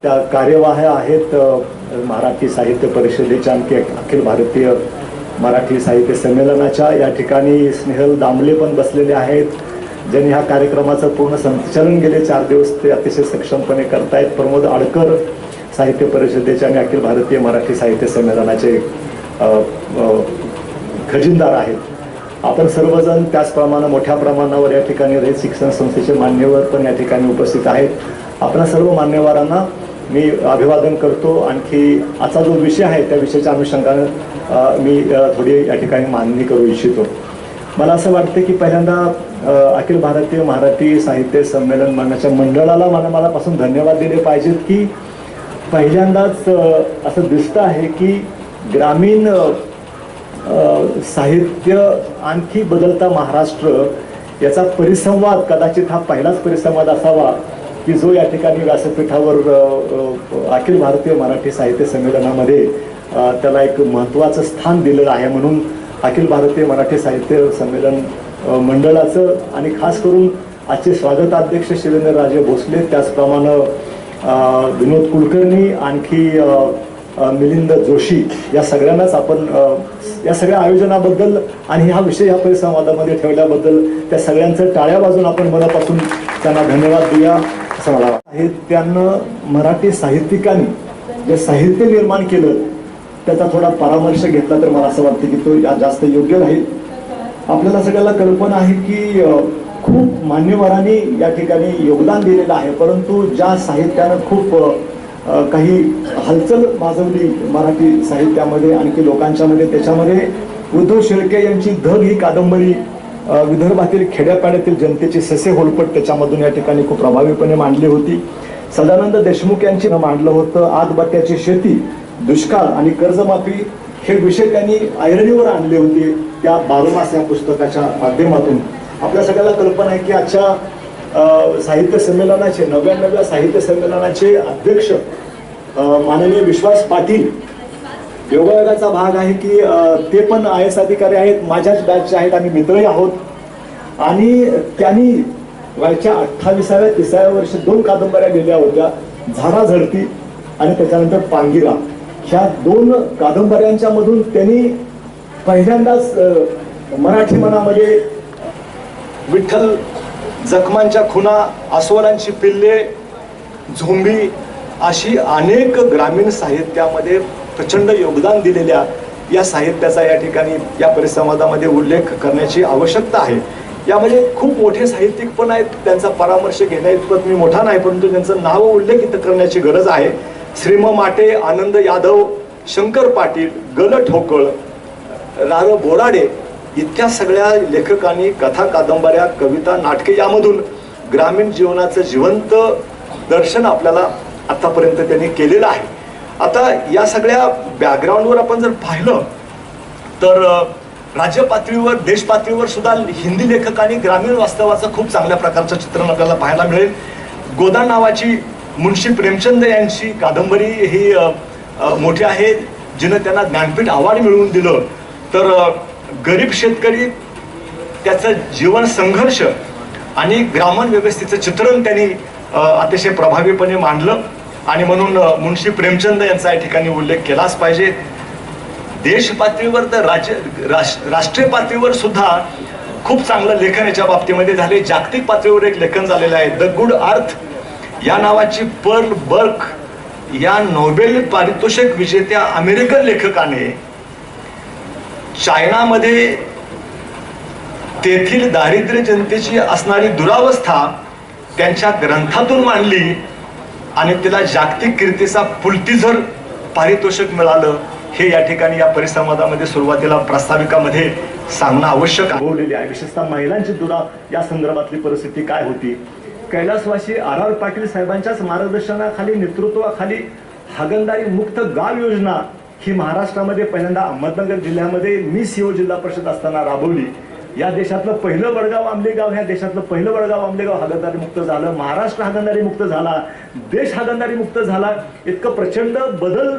त्या कार्यवाह्या आहेत मराठी साहित्य परिषदेच्या आणखी अखिल भारतीय मराठी साहित्य संमेलनाच्या. या ठिकाणी स्नेहल दामले पण बसलेले आहेत, ज्यांनी ह्या कार्यक्रमाचं पूर्ण संचालन गेले 4 दिवस ते अतिशय सक्षमपणे करतायत. प्रमोद आडकर साहित्य परिषदेचे आणि अखिल भारतीय मराठी साहित्य संमेलनाचे खजिनदार आहेत. आपण सर्वजण त्याचप्रमाणे मोठ्या प्रमाणावर या ठिकाणी रयत शिक्षण संस्थेचे मान्यवर पण या ठिकाणी उपस्थित आहेत. आपल्या सर्व मान्यवरांना मी अभिवादन करतो. आणखी आजचा जो विषय आहे त्या विषयाच्या अनुषंगाने मी थोडी या ठिकाणी मांडणी करू इच्छितो. मला असं वाटतं की पहिल्यांदा अखिल भारतीय मराठी साहित्य संमेलन मानण्याच्या मंडळाला मनापासून धन्यवाद दिले पाहिजेत की पहिल्यांदाच असं दिसतं आहे की ग्रामीण साहित्य आणखी बदलता महाराष्ट्र याचा परिसंवाद कदाचित हा पहिलाच परिसंवाद असावा की जो या ठिकाणी व्यासपीठावर अखिल भारतीय मराठी साहित्य संमेलनामध्ये त्याला एक महत्त्वाचं स्थान दिलेलं आहे. म्हणून अखिल भारतीय मराठी साहित्य संमेलन मंडळाचं आणि खास करून आजचे स्वागताध्यक्ष शिवेंद्रराजे भोसले, त्याचप्रमाणे विनोद कुलकर्णी, आणखी मिलिंद जोशी या सगळ्यांनाच आपण या सगळ्या आयोजनाबद्दल आणि हा विषय ह्या परिसंवादामध्ये ठेवल्याबद्दल त्या सगळ्यांचं टाळ्या वाजून आपण मनापासून त्यांना धन्यवाद देऊया असं मला वाटतं. साहित्यानं मराठी साहित्यिकांनी जे साहित्य निर्माण केलं त्याचा थोडा परामर्श घेतला तर मला असं वाटतं की तो जास्त योग्य राहील. आपल्याला सगळ्याला कल्पना आहे की खूप मान्यवरांनी या ठिकाणी योगदान दिलेलं आहे, परंतु ज्या साहित्यानं खूप काही हलचल माजवली मराठी साहित्यामध्ये आणखी लोकांच्यामध्ये, त्याच्यामध्ये उद्धव शेळके यांची धग ही कादंबरी विदर्भातील खेड्यापाड्यातील जनतेची ससे होलपट त्याच्यामधून या ठिकाणी खूप प्रभावीपणे मांडली होती. सदानंद देशमुख यांची मांडलं होतं आदबट्ट्याची शेती, दुष्काळ आणि कर्जमाफी हे विषय त्यांनी ऐरणीवर आणले होते त्या 12 मास या पुस्तकाच्या माध्यमातून. आपल्या सगळ्याला कल्पना आहे की आजच्या साहित्य संमेलनाचे 99व्या साहित्य संमेलनाचे अध्यक्ष माननीय विश्वास पाटील योगायोगाचा भाग आहे की ते पण IAS अधिकारी आहेत, माझ्याच बॅचचे आहेत, आम्ही मित्रही आहोत. आणि त्यांनी वयाच्या 28व्या 30व्या वर्षी 2 कादंबऱ्या लिहिल्या होत्या, झाडा झडती आणि त्याच्यानंतर पांगिरा. ह्या 2 कादंबऱ्यांच्या मधून त्यांनी पहिल्यांदाच मराठी मनामध्ये विठ्ठल, जखमांच्या खुणा, अस्वलांची पिल्ले, झोंबी अशी अनेक ग्रामीण साहित्यामध्ये प्रचंड योगदान दिलेल्या या साहित्याचा या ठिकाणी या परिसंवादामध्ये उल्लेख करण्याची आवश्यकता आहे. यामध्ये खूप मोठे साहित्यिक पण आहेत, त्यांचा परामर्श घेण्याइतपत मी मोठा नाही, परंतु त्यांचं नाव उल्लेखित करण्याची गरज आहे. श्रीम माटे, आनंद यादव, शंकर पाटील, गल ठोकळ, रार बोराडे इतक्या सगळ्या लेखकांनी कथा, कादंबऱ्या, कविता, नाटके यामधून ग्रामीण जीवनाचं जिवंत दर्शन आपल्याला आतापर्यंत त्यांनी केलेलं आहे. आता या सगळ्या बॅकग्राऊंडवर आपण जर पाहिलं तर राज्य पातळीवर, देश पातळीवर सुद्धा हिंदी लेखकांनी ग्रामीण वास्तवाचं खूप चांगल्या प्रकारचं चित्रण आपल्याला पाहायला मिळेल. गोदा नावाची मुन्शी प्रेमचंद यांची कादंबरी ही मोठी आहे, जिनं त्यांना ज्ञानपीठ अवॉर्ड मिळवून दिलं. तर गरीब शेतकरी, त्याचं जीवन संघर्ष आणि ग्रामीण व्यवस्थेचं चित्रण त्यांनी अतिशय प्रभावीपणे मांडलं आणि म्हणून मुन्शी प्रेमचंद यांचा या ठिकाणी उल्लेख केलाच पाहिजे. देश पातळीवर तर राष्ट्रीय पातळीवर सुद्धा खूप चांगलं लेखन याच्या बाबतीमध्ये झाले. जागतिक पातळीवर एक लेखन झालेलं आहे. द गुड अर्थ या नावाची पर्ल बर्क या नोबेल पारितोषिक विजेत्या अमेरिकन लेखकाने चायनामध्ये तेथील दारिद्र्य जनतेची असणारी दुरावस्था त्यांच्या ग्रंथातून मांडली आणि तिला जागतिक कीर्तीचा पुलतीझर पारितोषिक मिळालं. हे या ठिकाणी या परिसंवादामध्ये सुरुवातीला प्रास्ताविकामध्ये सांगणं आवश्यक आहे. विशेषतः महिलांची या संदर्भातली परिस्थिती काय होती. कैलासवासी RR पाटील साहेबांच्याच मार्गदर्शनाखाली, नेतृत्वाखाली हागणदारी मुक्त गाव योजना ही महाराष्ट्रामध्ये पहिल्यांदा अहमदनगर जिल्ह्यामध्ये मी CO जिल्हा परिषद असताना राबवली. या देशातलं पहिलं वडगाव आंबलेगाव, ह्या देशातलं पहिलं वडगाव आंबलेगाव हागणदारी मुक्त झालं. महाराष्ट्र हागणदारी मुक्त झाला, देश हागणदारी मुक्त झाला. इतकं प्रचंड बदल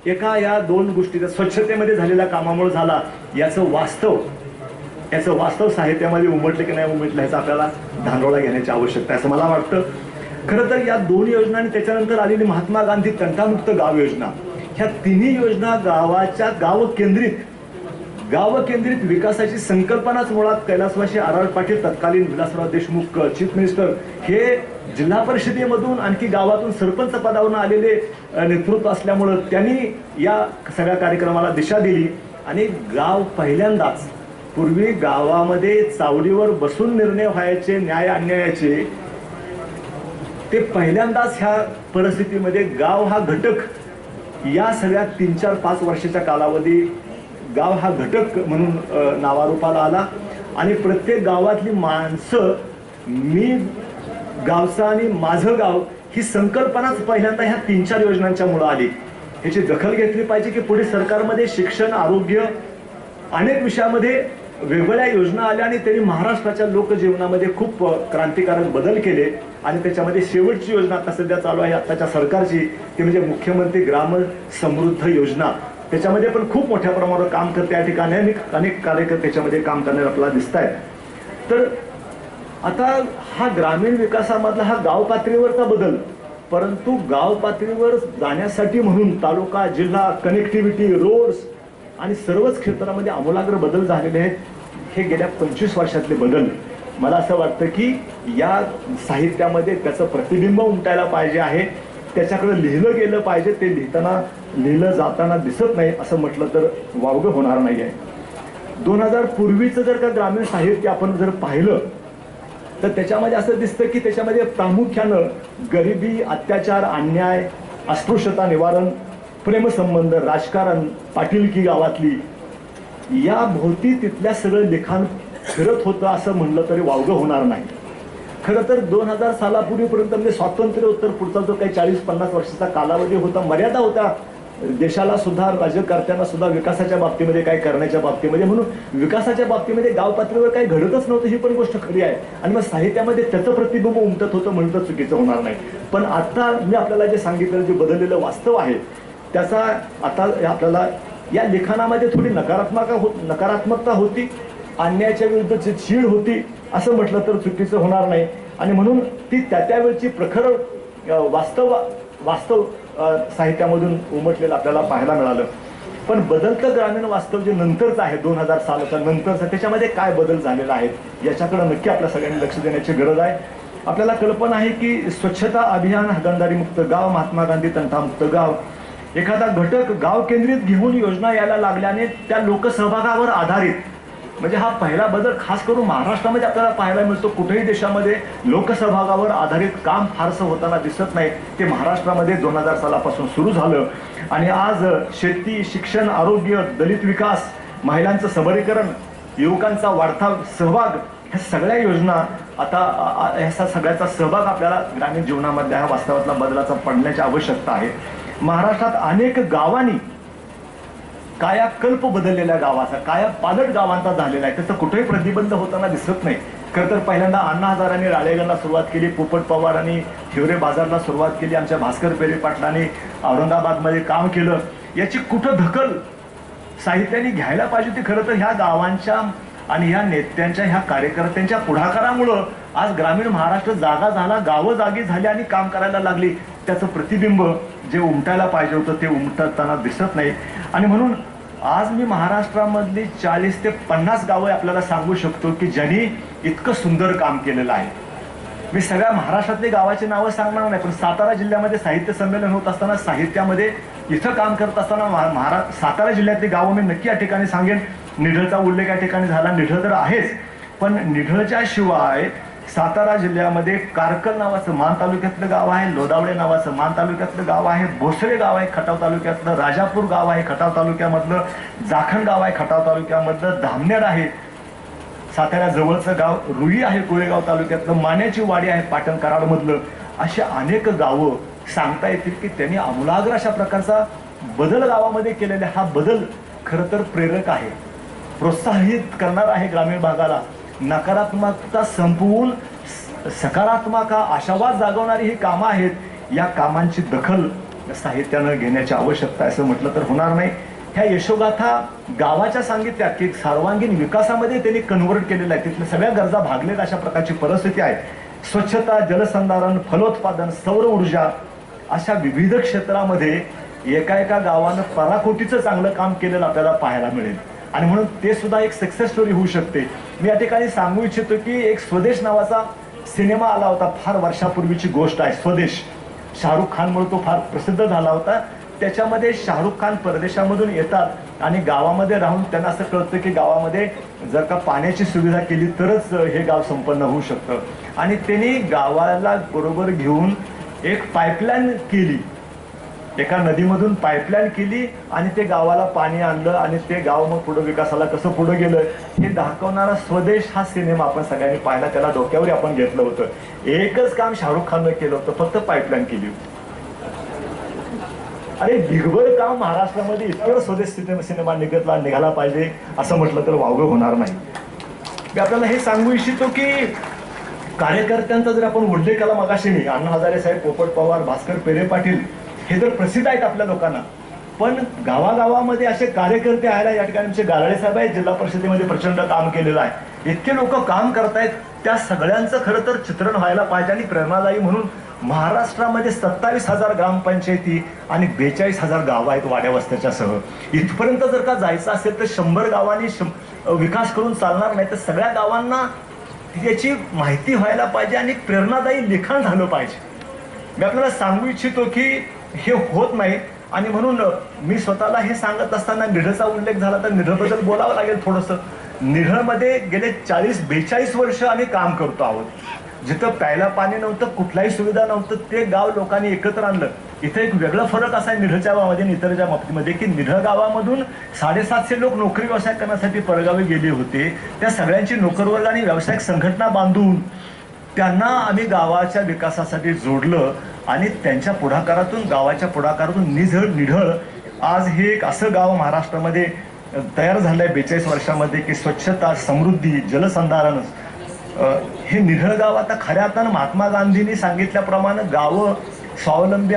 एका या 2 गोष्टीचा स्वच्छतेमध्ये झालेल्या कामामुळे झाला. याचं वास्तव साहित्यामध्ये उमटलं की नाही उमटलं ह्याचा आपल्याला धांडोळा घेण्याची आवश्यकता आहे असं मला वाटतं. खरं तर या 2 योजना आणि त्याच्यानंतर आलेली महात्मा गांधी तंटामुक्त गाव योजना, ह्या तिन्ही योजना गावकेंद्रित विकासाची संकल्पनाच मुळात कैलासवासी आर पाटील, तत्कालीन विलासराव देशमुख चीफ मिनिस्टर, हे जिल्हा परिषदेमधून आणखी गावातून सरपंच पदावरून आलेले नेतृत्व असल्यामुळं त्यांनी या सगळ्या कार्यक्रमाला दिशा दिली. आणि गाव पहिल्यांदाच, पूर्वी गावामध्ये चावडीवर बसून निर्णय व्हायचे न्याय अन्यायाचे, ते पहिल्यांदाच ह्या परिस्थितीमध्ये गाव हा घटक, या सगळ्या 3, 4, 5 वर्षाच्या कालावधी गाव हा घटक म्हणून नावारूपाला आला. आणि प्रत्येक गावातली माणसं, मी गावचा आणि माझं गाव, ही संकल्पनाच पहिल्यांदा ह्या 3-4 योजनांच्या मुळे आली. ह्याची दखल घेतली पाहिजे की पुढे सरकारमध्ये शिक्षण, आरोग्य, अनेक विषयामध्ये वेगवेगळ्या योजना आल्या आणि त्यांनी महाराष्ट्राच्या लोकजीवनामध्ये खूप क्रांतिकारक बदल केले. आणि त्याच्यामध्ये शेवटची योजना आता सध्या चालू आहे आताच्या सरकारची, ती म्हणजे मुख्यमंत्री ग्राम समृद्ध योजना. त्याच्यामध्ये पण खूप मोठ्या प्रमाणावर काम करते. या ठिकाणी अनेक कार्यकर्ते त्याच्यामध्ये काम करणारे आपल्याला दिसत आहेत. तर आता हा ग्रामीण विकासामधला हा गाव पातळीवरचा बदल, परंतु गाव पातळीवर जाण्यासाठी म्हणून तालुका, जिल्हा, कनेक्टिव्हिटी, रोड्स आणि सर्वच क्षेत्रामध्ये आमूलाग्र बदल झालेले आहेत. हे गेल्या 25 वर्षातले बदल. मला असं वाटतं की या साहित्यामध्ये त्याचं प्रतिबिंब उमटायला पाहिजे आहे, त्याच्याकडे लिहिलं गेलं पाहिजे. ते लिहिलं जाताना दिसत नाही असं म्हटलं तर वावगं होणार नाही आहे. 2000 पूर्वीचं जर का ग्रामीण साहित्य आपण जर पाहिलं तर त्याच्यामध्ये असं दिसतं की त्याच्यामध्ये प्रामुख्यानं गरिबी, अत्याचार, अन्याय, अस्पृश्यता निवारण, प्रेमसंबंध, राजकारण, पाटीलकी गावातली, या भोवती तिथल्या सगळं लिखाण फिरत होतं असं म्हणलं तरी वावगं होणार नाही. खरं तर 2000 सालापूर्वीपर्यंत म्हणजे स्वातंत्र्योत्तर पुढचा जो काही 40-50 वर्षाचा कालावधी होता, मर्यादा होता देशाला सुद्धा, राज्यकर्त्यांना सुद्धा विकासाच्या बाबतीमध्ये काय करण्याच्या बाबतीमध्ये. म्हणून विकासाच्या बाबतीमध्ये गाव पातळीवर काही घडतच नव्हतं, ही पण गोष्ट खरी आहे. आणि मग साहित्यामध्ये त्याचं प्रतिबिंब उमटत होतं म्हणून तर चुकीचं होणार नाही. पण आता मी आपल्याला जे सांगितलं, जे बदललेलं वास्तव आहे, त्याचा आता आपल्याला या लिखाणामध्ये थोडी नकारात्मकता होती, अन्यायाच्या विरुद्धची चीड होती असं म्हटलं तर चुकीचं होणार नाही. आणि म्हणून ती त्यावेळची प्रखर वास्तव साहित्यामधून उमटलेलं आपल्याला पाहायला मिळालं. पण बदलतं ग्रामीण वास्तव जे नंतरचं आहे, 2000 सालाच्या नंतरचं, त्याच्यामध्ये काय बदल झालेला आहे याच्याकडे नक्की आपल्या सगळ्यांनी लक्ष देण्याची गरज आहे. आपल्याला कल्पना आहे की स्वच्छता अभियान, हागणदारी मुक्त गाव, महात्मा गांधी तंटामुक्त गाव, एखादा घटक गाव केंद्रित घेऊन योजना यायला लागल्याने त्या लोकसहभागावर आधारित, म्हणजे हा पहिला बदल खास करून महाराष्ट्रामध्ये आपल्याला पाहायला मिळतो. कुठेही देशामध्ये लोकसहभागावर आधारित काम फारसं होताना दिसत नाही. ते महाराष्ट्रामध्ये 2000 सालापासून सुरू झालं. आणि आज शेती, शिक्षण, आरोग्य, दलित विकास, महिलांचं सबलीकरण, युवकांचा वाढता सहभाग, ह्या सगळ्या योजना आता ह्या सगळ्याचा सहभाग आपल्याला ग्रामीण जीवनामध्ये ह्या वास्तवातला बदलाचा पडण्याची आवश्यकता आहे. महाराष्ट्रात अनेक गावांनी कायाकल्प बदललेल्या गावाचा, कायापालट गावांचा झालेला आहे. त्याचं कुठेही प्रतिबंध होताना दिसत नाही. खरं तर पहिल्यांदा अण्णा हजारांनी राळेगणला सुरुवात केली, पोपट पवारांनी हिवरे बाजारला सुरुवात केली, आमच्या भास्कर पेरे पाटलांनी औरंगाबादमध्ये काम केलं. याची कुठं दखल साहित्याने घ्यायला पाहिजे होती. खरं तर ह्या गावांच्या आणि ह्या नेत्यांच्या, ह्या कार्यकर्त्यांच्या पुढाकारामुळं आज ग्रामीण महाराष्ट्र जागा झाला, गावं जागी झाली आणि काम करायला लागली. त्याचं प्रतिबिंब जे उमटायला पाहिजे होतं ते उमटताना दिसत नाही. आणि म्हणून आज मी महाराष्ट्रामधली 40 ते 50 गावं आपल्याला सांगू शकतो की ज्यांनी इतकं सुंदर काम केलेलं आहे. मी सगळ्या महाराष्ट्रातली गावाची नावं सांगणार नाही, पण सातारा जिल्ह्यामध्ये साहित्य संमेलन होत असताना, साहित्यामध्ये इथं काम करत असताना सातारा जिल्ह्यातली गावं मी नक्की या ठिकाणी सांगेन. निढळचा उल्लेख या ठिकाणी झाला, निढळ तर आहेच, पण निढळच्या शिवाय सातारा जिल्ह्यामध्ये कारकल नावाचं मान तालुक्यातलं गाव आहे, लोधावळे नावाचं मान तालुक्यातलं गाव आहे, भोसले गाव आहे खटाव तालुक्यातलं, राजापूर गाव आहे खटाव तालुक्यामधलं, जाखण गाव आहे खटाव तालुक्यामधलं, धामनेर आहे सातारा जवळचं गाव, रुई आहे कोळेगाव तालुक्यातलं, मान्याची वाडी आहे पाटण कराडमधलं. अशी अनेक गावं सांगता येतील की त्यांनी आमूलाग्र अशा प्रकारचा बदल गावामध्ये केलेला. हा बदल खरं तर प्रेरक आहे, प्रोत्साहित करणार आहे ग्रामीण भागाला. नकारात्मकता संपवून सकारात्मक आशावाद जागवणारी ही कामं आहेत. या कामांची दखल साहित्यानं घेण्याची आवश्यकता आहे असं म्हटलं तर होणार नाही. ह्या यशोगाथा गावाच्या सांगितल्या की सर्वांगीण विकासामध्ये त्यांनी कन्व्हर्ट केलेलं आहे, तिथल्या सगळ्या गरजा भागलेत अशा प्रकारची परिस्थिती आहे. स्वच्छता, जलसंधारण, फलोत्पादन, सौर ऊर्जा अशा विविध क्षेत्रामध्ये एका एका गावानं पराकोटीचं चांगलं काम केलेलं आपल्याला पाहायला मिळेल. आणि म्हणून ते सुद्धा एक सक्सेस स्टोरी होऊ शकते. मी या ठिकाणी सांगू इच्छितो की एक स्वदेश नावाचा सिनेमा आला होता, फार वर्षापूर्वीची गोष्ट आहे. स्वदेश, शाहरुख खानमुळे तो फार प्रसिद्ध झाला होता. त्याच्यामध्ये शाहरुख खान परदेशामधून येतात आणि गावामध्ये राहून त्यांना असं कळतं की गावामध्ये जर का पाण्याची सुविधा केली तरच हे गाव संपन्न होऊ शकतं. आणि त्यांनी गावाला बरोबर घेऊन एक पाईपलाईन केली, एका नदीमधून पाईपलाईन केली आणि ते गावाला पाणी आणलं आणि ते गाव मग पुढे विकासाला कसं पुढे गेलं हे दाखवणारा स्वदेश हा सिनेमा आपण सगळ्यांनी पाहिला. त्याला डोक्यावर आपण घेतलं होतं. एकच काम शाहरुख खाननं केलं होतं, फक्त पाईपलाईन केली होती. अरे बिगबर काम महाराष्ट्रामध्ये इतकं स्वदेश सिनेमा निघाला पाहिजे असं म्हटलं तर वावगं होणार नाही. मी आपल्याला हे सांगू इच्छितो की कार्यकर्त्यांचा जर आपण उल्लेख केला मगाशी, मी अण्णा हजारे साहेब, पोपट पवार, भास्कर पेरे पाटील हे तर प्रसिद्ध आहेत आपल्या लोकांना, पण गावागावामध्ये असे कार्यकर्ते आहे. या ठिकाणी आमचे गालाडे साहेब आहेत, जिल्हा परिषदेमध्ये प्रचंड काम केलेलं आहे. इतके लोक काम करतायत, त्या सगळ्यांचं खरं तर चित्रण व्हायला पाहिजे. आणि प्रेरणादायी म्हणून महाराष्ट्रामध्ये 27,000 ग्रामपंचायती आणि 42,000 गावं आहेत वाड्या वस्त्याच्या सह. इथपर्यंत जर का जायचं असेल तर 100 गावांनी विकास करून चालणार नाही. तर सगळ्या गावांना याची माहिती व्हायला पाहिजे आणि प्रेरणादायी लिखाण झालं पाहिजे. मी आपल्याला सांगू इच्छितो की हे होत नाही. आणि म्हणून मी स्वतःला हे सांगत असताना निढळचा उल्लेख झाला तर निढळबद्दल बोलावं लागेल थोडंसं. निढळमध्ये गेले 40-42 वर्ष आम्ही काम करतो आहोत. जिथं प्यायला पाणी नव्हतं, कुठलाही सुविधा नव्हतं, ते गाव लोकांनी एकत्र आणलं. इथं एक वेगळा फरक असा आहे निढळच्या गावामध्ये आणि इतरच्या बाबतीमध्ये की निढळ गावामधून 750 लोक नोकरी व्यवसाय करण्यासाठी परगावी गेले होते. त्या सगळ्यांची नोकरवर्ग आणि व्यावसायिक संघटना बांधून त्यांना आम्ही गावाच्या विकासासाठी जोडलं आणि त्यांच्या पुढाकारातून, गावाच्या पुढाकारातून निढळ आज हे एक असं गाव महाराष्ट्रामध्ये तयार झालं आहे 42 वर्षामध्ये की स्वच्छता, समृद्धी, जलसंधारण हे निढळ गाव आता खऱ्या अर्थानं महात्मा गांधींनी सांगितल्याप्रमाणे गावं स्वावलंबी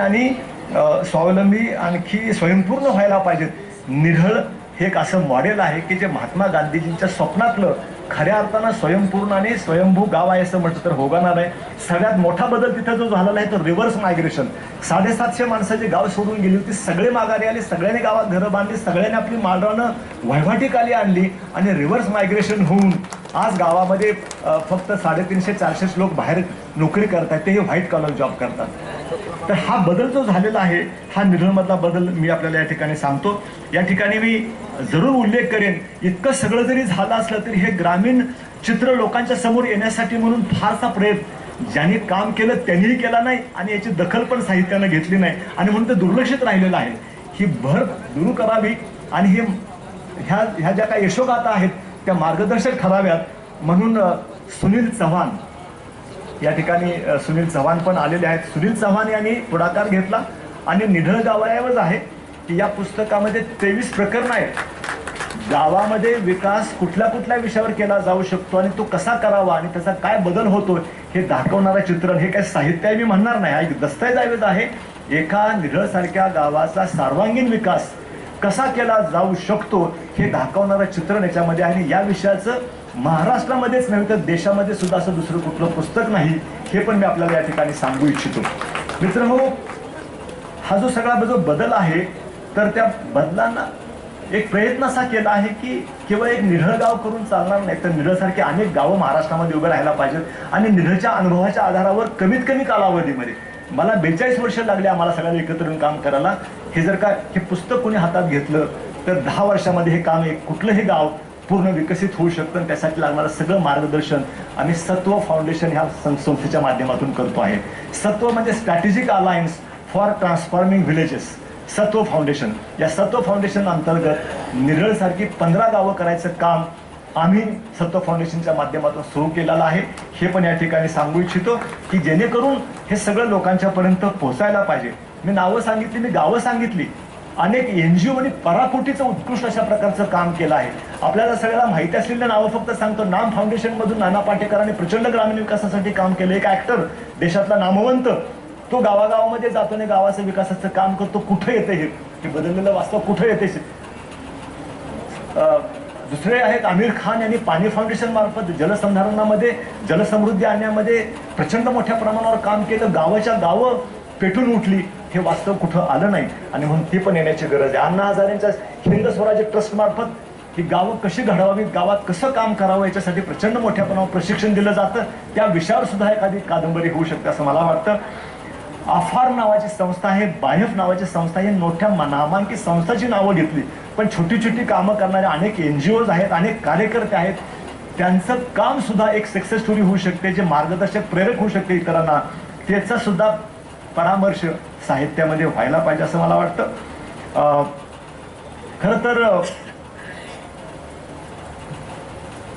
आणखी स्वयंपूर्ण व्हायला पाहिजेत. निढळ हे एक असं मॉडेल आहे की जे महात्मा गांधीजींच्या स्वप्नातलं खऱ्या अर्थानं स्वयंपूर्ण आणि स्वयंभू गाव आहे असं म्हटलं तर होणार आहे. सगळ्यात मोठा बदल तिथं जो झालेला आहे तो रिव्हर्स मायग्रेशन. 750 माणसाची गाव सोडून गेली होती, सगळे माघारी आले, सगळ्यांनी गावात घरं बांधली, सगळ्यांनी आपली मालरानं वैवाटिकाली आणली आणि रिव्हर्स मायग्रेशन होऊन आज गावामध्ये फक्त 350-400 लोक बाहेर नोकरी करतात, ते व्हाईट कॉलर जॉब करतात. तर हा बदल जो झालेला आहे हा निढळमधला बदल मी आपल्याला या ठिकाणी सांगतो. या ठिकाणी मी जरूर उल्लेख करेन, इतकं सगळं जरी झालं असलं तरी हे ग्रामीण चित्र लोकांच्या समोर येण्यासाठी म्हणून फारसा प्रयत्न ज्यांनी काम केलं त्यांनीही केला नाही आणि याची दखल पण साहित्यानं घेतली नाही आणि म्हणून ते दुर्लक्षित राहिलेलं आहे. ही भर दूर करावी आणि हे ह्या ज्या काही यशोगाथा आहेत त्या मार्गदर्शक ठराव्यात. म्हणून सुनील चव्हाण या ठिकाणी सुनील चव्हाण पण आलेले आहेत. सुनील चव्हाण यांनी पुढाकार घेतला आणि निढळ गावायावरच आहे की या पुस्तकामध्ये 23 प्रकरणं आहेत. गावामध्ये विकास कुठल्या कुठल्या विषयावर केला जाऊ शकतो आणि तो कसा करावा आणि त्याचा काय बदल होतो हे दाखवणारं चित्रण. हे काय साहित्य आहे मी म्हणणार नाही, हा एक दस्तऐवज आहे. एका निढळसारख्या गावाचा सर्वांगीण विकास कसा केला जाऊ शकतो हे दाखवणारं चित्रण याच्यामध्ये आहे. आणि या विषयाचं महाराष्ट्रामध्येच नव्हे तर देशामध्ये सुद्धा असं दुसरं कुठलं पुस्तक नाही, हे पण मी आपल्याला या ठिकाणी सांगू इच्छितो. मित्रांनो, हा जो सगळा जो बदल आहे तर त्या बदलांना एक प्रयत्न असा केला आहे की केवळ एक निढळ गाव करून चालणार नाही, तर निढळसारखे अनेक गावं महाराष्ट्रामध्ये उभे राहायला पाहिजेत. आणि निढळच्या अनुभवाच्या आधारावर कमीत कमी कालावधीमध्ये मला 42 वर्ष लागले आम्हाला सगळ्यांना एकत्र येऊन काम करायला. हे जर का हे पुस्तक कोणी हातात घेतलं तर 10 वर्षामध्ये हे काम कुठलंही गाव पूर्ण विकसित होऊ शकतं. आणि त्यासाठी लागणारं सगळं मार्गदर्शन आम्ही सत्व फाउंडेशन ह्या संस्थेच्या माध्यमातून करतो आहे. सत्व म्हणजे स्ट्रॅटेजिक अलायन्स फॉर ट्रान्सफॉर्मिंग व्हिलेजेस, सत्व फाउंडेशन. या सत्व फाउंडेशन अंतर्गत निढळसारखी 15 गावं करायचं काम आम्ही सत्व फाउंडेशनच्या माध्यमातून सुरू केलेलं आहे. हे पण या ठिकाणी सांगू इच्छितो की जेणेकरून हे सगळं लोकांच्यापर्यंत पोहोचायला पाहिजे. मी नावं सांगितली, मी गावं सांगितली, अनेक NGO आणि पराकोटीचं उत्कृष्ट अशा प्रकारचं काम केलं आहे. आपल्याला सगळ्याला माहिती असलेल्या नावं फक्त सांगतो. नाम फाउंडेशनमधून नाना पाटेकरांनी प्रचंड ग्रामीण विकासासाठी काम केलं. एक ऍक्टर, देशातला नामवंत, तो गावागावामध्ये जातो आणि गावाचं विकासाचं काम करतो. कुठं येतं हे बदललेलं वास्तव कुठं येते? दुसरे आहेत आमिर खान यांनी पाणी फाउंडेशन मार्फत जलसंधारणामध्ये जलसमृद्धी आणण्यामध्ये प्रचंड मोठ्या प्रमाणावर काम केलं. गावाच्या गावं पेटून उठली. हे वास्तव कुठं आलं नाही आणि म्हणून ती पण येण्याची गरज आहे. अण्णा हजारेंच्या हिंद स्वराज्य ट्रस्ट मार्फत ही गावं कशी घडवावीत, गावात कसं काम करावं याच्यासाठी प्रचंड मोठ्या प्रमाणावर प्रशिक्षण दिलं जातं. त्या विषयावर सुद्धा एखादी कादंबरी होऊ शकते असं मला वाटतं. आफार नावाची संस्था आहे, बायफ नावाची संस्था आहे, मोठ्या नामांकित संस्थाची नावं घेतली, पण छोटी छोटी कामं करणारे अनेक NGOज आहेत, अनेक कार्यकर्ते आहेत. त्यांचं काम सुद्धा एक सक्सेस स्टोरी होऊ शकते, जे मार्गदर्शक प्रेरक होऊ शकते इतरांना. त्याचा सुद्धा परामर्श साहित्यामध्ये व्हायला पाहिजे असं मला वाटतं. खरं तर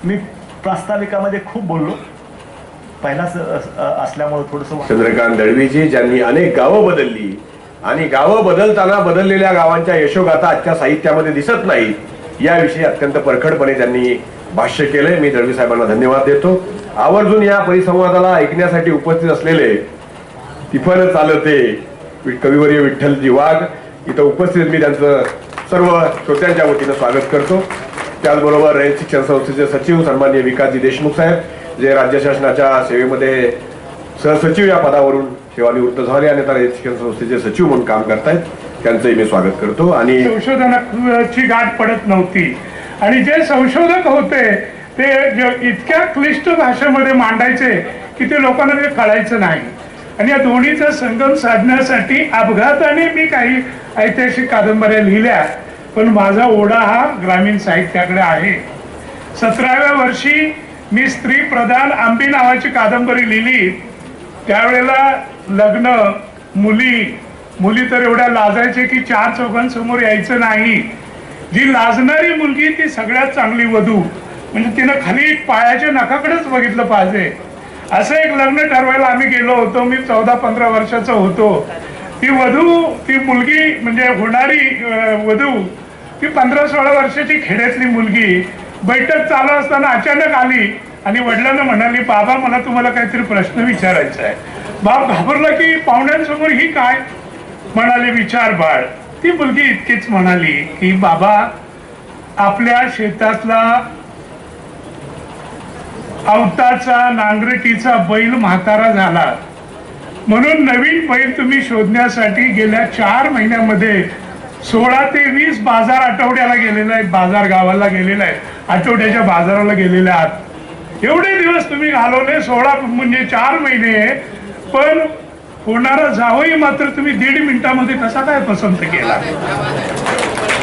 मी प्रास्ताविकामध्ये खूप बोललो, पहिलाच असल्यामुळे थोडंसं. चंद्रकांत दळवीजी ज्यांनी अनेक गावं बदलली आणि गावं बदलताना बदललेल्या गावांच्या यशोगाथा आजच्या साहित्यामध्ये दिसत नाही, याविषयी अत्यंत परखडपणे त्यांनी भाष्य केलंय. मी दळवी साहेबांना धन्यवाद देतो. आवर्जून या परिसंवादाला ऐकण्यासाठी उपस्थित असलेले तिफन चालते कविवर्य विठ्ठलजी वाघ इथं उपस्थित, मी त्यांचं सर्व श्रोत्यांच्या वतीनं स्वागत करतो. त्याचबरोबर रयत शिक्षण संस्थेचे सचिव सन्माननीय विकासजी देशमुख साहेब, जे राज्य शासनाच्या सेवेमध्ये सहसचिव या पदावरून सेवानिवृत्त झाले आणि आता रयत शिक्षण संस्थेचे सचिव म्हणून काम करतायत, त्यांचंही मी स्वागत करतो. आणि संशोधनाची गाठ पडत नव्हती आणि जे संशोधक होते ते इतक्या क्लिष्ट भाषेमध्ये मांडायचे की ते लोकांना ते कळायचं नाही. आणि या दोन्हीचा संगम साधण्यासाठी अपघाताने मी काही ऐतिहासिक कादंबऱ्या लिहिल्या, पण माझा ओढा हा ग्रामीण साहित्याकडे आहे. 17व्या वर्षी मी स्त्री प्रधान आंबी नावाची कादंबरी लिहिली. त्यावेळेला लग्न, मुली तर एवढ्या लाजायचे की 4 चौघांसमोर यायचं नाही. जी लाजणारी मुलगी ती सगळ्यात चांगली वधू, म्हणजे तिनं खाली पायाच्या नखाकडेच बघितलं पाहिजे. असं एक लग्न ठरवायला आम्ही गेलो होतो. मी 14-15 वर्षाचा होतो. ती वधू, ती मुलगी म्हणजे होणारी वधू, ती 15-16 वर्षाची खेड्यातली मुलगी. बैठक चालू असताना अचानक आली आणि वडिलांना म्हणाली, बाबा मला तुम्हाला काहीतरी प्रश्न विचारायचा आहे. बाप घाबरला की पाहुण्यांसमोर ही काय. म्हणाले, विचार बाळ. ती मुलगी इतकीच म्हणाली की बाबा, आपल्या शेतातला अवताचा नांगरटीचा बैल म्हातारा झाला, म्हणून नवीन बैल तुम्ही शोधण्यासाठी गेल्या 4 महिन्यामध्ये 16 ते 20 बाजार आठवड्याला गेलेला आहे, बाजार गावाला गेलेला आहे, आठवड्याच्या बाजाराला गेलेल्या आहात. एवढे दिवस तुम्ही घालवले, 16 म्हणजे 4 महिने, पण होणारा जावई मात्र तुम्ही 1.5 मिनिटामध्ये कसा काय पसंत केला.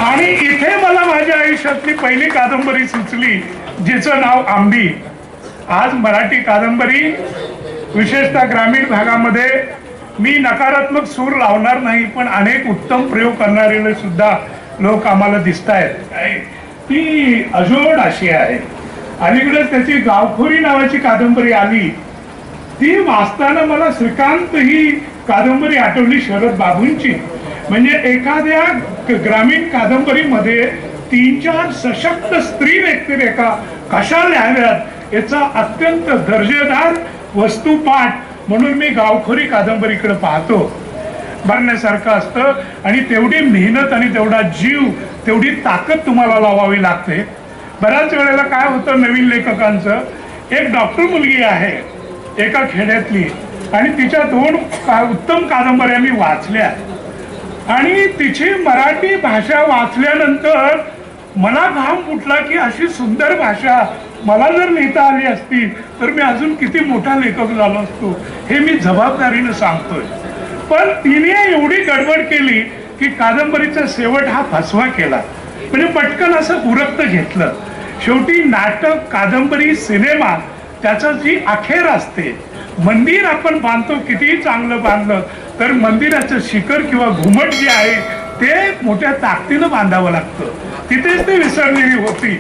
आणि इथे मला माझ्या आयुष्यातली पहिली कादंबरी सुचली, जिचं नाव आंबी. आज मराठी कादंबरी विशेषतः ग्रामीण भागामध्ये मी नकारात्मक सूर लावणार नाही, पण अनेक उत्तम प्रयोग करणारे सुद्धा लोक आम्हाला दिसत आहेत. ती अजोड अशी आहे. अलीकडेच त्याची गावखोरी नावाची कादंबरी आली. ती वाचताना मला श्रीकांत ही कादंबरी आठवली शरद बाबूंची. म्हणजे एखाद्या ग्रामीण कादंबरीमध्ये 3-4 सशक्त स्त्री व्यक्तिरेखा कशा लिहाव्यात याचा अत्यंत दर्जेदार वस्तुपाठ म्हणून मी गावखोरी कादंबरीकडे पाहतो. भरण्यासारखं असतं आणि तेवढी मेहनत आणि तेवढा जीव, तेवढी ताकद तुम्हाला लावावी लागते. बऱ्याच वेळेला काय होतं नवीन लेखकांचं, एक डॉक्टर मुलगी आहे एका खेड्यातली आणि तिच्या 2 उत्तम कादंबऱ्या मी वाचल्या आणि तिची मराठी भाषा वाचल्यानंतर मला घाम फुटला की अशी सुंदर भाषा मला जर लिहिता आली असती तर मी अजून किती मोठा लेखक झालो असतो, हे मी जबाबदारीनं सांगतोय. पण तिने एवढी गडबड केली की कादंबरीचा शेवट हा फसवा केला. म्हणजे पटकन असं उरक्त घेतलं. शेवटी नाटक, कादंबरी, सिनेमा त्याचा जी अखेर असते, मंदिर आपण बांधतो कितीही चांगलं बांधलं तर मंदिराचं शिखर किंवा घुमट जे आहे ते मोठ्या ताकदीनं बांधावं लागतं. तिथेच ते विसरलेली होती.